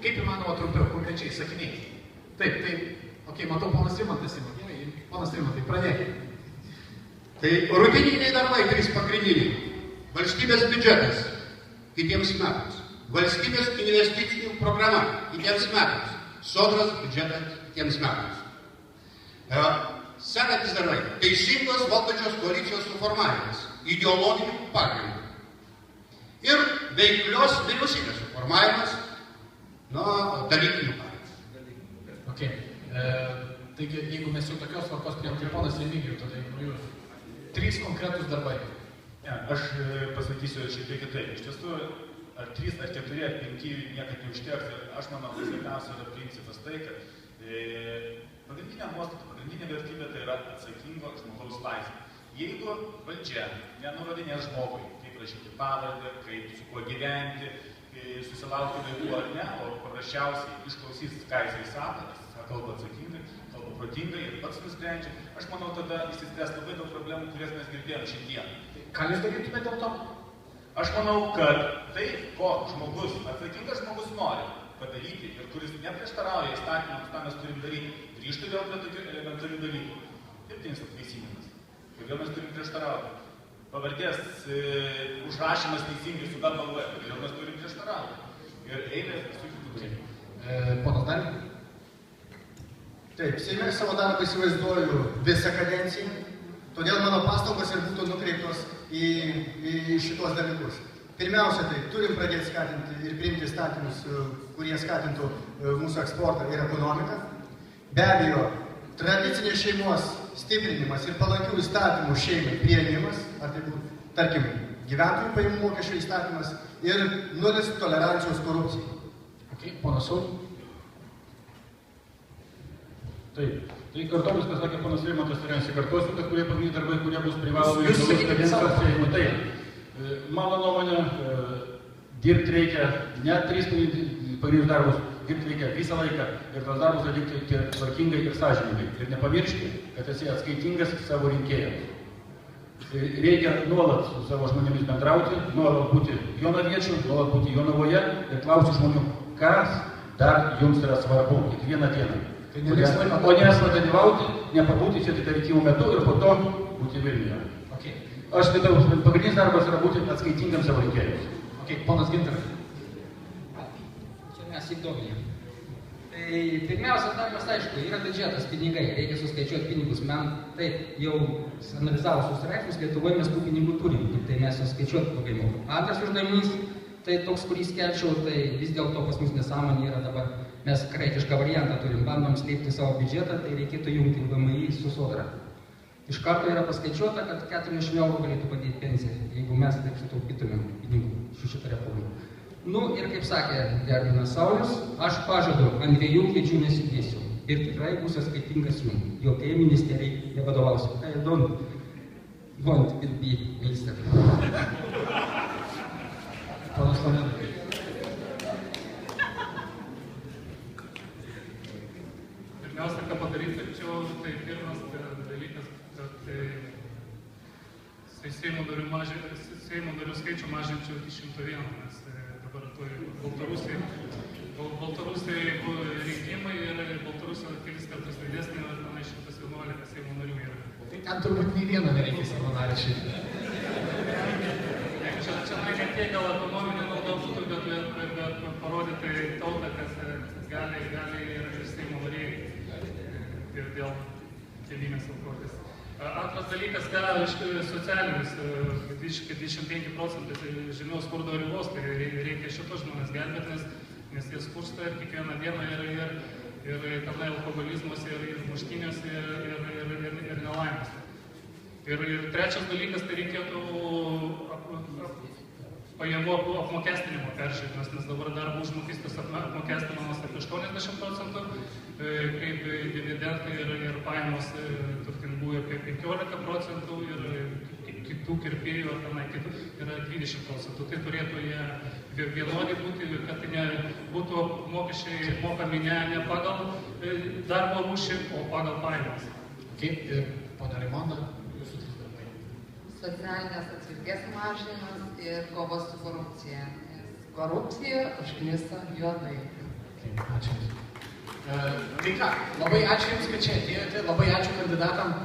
kaip įmanoma trumpiau, konkrečiai, sakiniai. Taip, matau, ponas Rimantas ima. Gerai, ponas Rimantai, pradėkime. Tai rutininiai darbai 3 pagrindiniai. Valstybės biudžetas kitiems metams. Valstybės investicijų programa kitiems metams. Sodros biudžetas kitiems metams. Sekantis darbai. Teisingos valdančios koalicijos suformavimas. Ideologinių pagrindų. Ir veiklios vyriausybės suformavimas nuo dalykinių pagrindų. Okay. Taigi, jeigu mes jau tokios tvarkos priėm, tai ponas Remigijų, tada jūs 3 konkretus darbai. Ne, aš pasakysiu šiek tiek kitaip. Iš tiesų, ar 3, ar 4, ar 5 niekad neužteks. Aš manau, kad svarbiausia yra principas tai, kad pagrindinė nuostata, pagrindinė vertybė tai yra atsakingo žmogaus laisvė. Jeigu valdžia nenurodinės žmogui, kaip rašyti pavardę, kaip su kuo gyventi, susilaukti vaikų ar ne, o paprasčiausiai išklausys, ką jisai sako, nes kalba atsakingai, kalba protingai ir pats nusprendžia, aš manau, tada išsispręs labai daug problemų, kurias mes girdėjome šiandien. Ką jūs darytumėte dėl to? Aš manau, kad tai, ko žmogus, atsakingas žmogus nori padaryti ir kuris neprieštarauja įstatymams, ką mes turim daryti, grįžti vėl prie tokių elementarių dalykų. Dirbtinis atvaisinimas. Kodėl mes turim prieštarauti? Pavardės užrašymas teisingai su W, kodėl mes turim prieštarauti? Ir eilės visų kitų dalykų. Ponas Darius? Taip, Seime savo darbą įsivaizduoju visą kadenciją, todėl mano pastangos ir būtų nukreiptos į šitos dalykus. Pirmiausia, tai turim pradėti skatinti ir priimti įstatymus, kurie skatintų mūsų eksportą ir ekonomiką. Be abejo, tradicinės šeimos stiprinimas ir palankių įstatymų šeimai priėmimas, ar tai būtų, tarkim, gyventojų pajamų mokesčio įstatymas ir 0 tolerancijos korupcijai. Okay, ponas Saulius. Taip, tai kartomis, kas sakė ponas Rimantas, ir nesikartosiu, kad kurie pagrindiniai darbai, kurie bus privalomi ilgos kadencijos Seimo. Tai, mano nuomonė, dirbti reikia ne 3 pagrindinius darbus, dirbti reikia visą laiką ir tos darbus atlikti tvarkingai ir sąžiningai. Ir nepamiršti, kad esi atskaitingas savo rinkėjams. Reikia nuolat su savo žmonėmis bendrauti, nuolat būti Jonaviečiu, nuolat būti Jonavoje ir klausti žmonių, kas dar jums yra svarbu kiekvieną dieną. O nesma dalyvauti, nepabūti čia tik rinkimų metu ir po to būti Vilniuje. Okay. Aš skaitau, pagrindinis darbas yra būti atskaitingam savo rinkėjams. Okay, ponas Gintaras. Čia mes įdomėjom. Tai pirmiausia, darbas aišku, yra biudžetas, pinigai, reikia suskaičiuoti pinigus. Man taip jau analizavus straipsnius, Lietuvoje mes tų pinigų turim, tai mes suskaičiuoti labai mokam. Antras uždavinys, tai toks, kurį skelčiau, tai vis dėlto pas mus nesąmonė yra dabar. Mes kraitišką variantą turim, bandom slėpti savo biudžetą, tai reikėtų jungti VMI su sodra. Iš karto yra paskaičiuota, kad 40 eurų galėtų padėti pensiją, jeigu mes taip sutaupytumėm pinigų su šitą reformą. Nu ir kaip sakė gerbiamas Saulius, aš pažadu, ant 2 kėdžių nesidėsiu ir tikrai bus atskaitingas jums. Jokiai ministerijai nevadovausiu. I don't want to be minister. Ponas Lamėnas. Pirmiausia, ką padaryti, tai pirmas dalykas, kad Seimo narių skaičių mažinčiau iki 101, nes dabar Baltarusijai rinkimai ir Baltarusija kelis kartus didesnė, ir tenai 111 Seimo narių yra. Tai ten turbūt nei vieno nereikia Seimo nario šiandien. Čia ne tiek gal ekonominė nauda būtų, bet parodyti tautą, kas gali ir Seimo nariai ir dėl tėvynės aukotės. Antras dalykas, socialinis, 25% žemiau skurdo ribos, tai reikia šitos žmonės gelbėti, nes jie skursta ir kiekvieną dieną ir tenai alkoholizmas, ir muštynės, ir nelaimės. Ir trečias dalykas, tai reikėtų pajamų apmokestinimo peržiūrėti, nes dabar darbo užmokestis apmokestinamas apie 80%, kaip dividendai ir pajamos turtingųjų apie 15% ir kitų kirpėjų ar tenai kitų yra 20%. Tai turėtų jie vienodai būti, kad tai būtų mokesčiai mokami ne pagal darbo rūšį, o pagal pajamas. Kaip ir ponia Raimonda, jūsų 3 darbai? Socialinės atskirties mažinimas ir kovos su korupcija. Korupcija užknisa juodai. Taip, ačiū Jums. Tai ką, labai ačiū Jums, kad čia atėjote, labai ačiū kandidatam.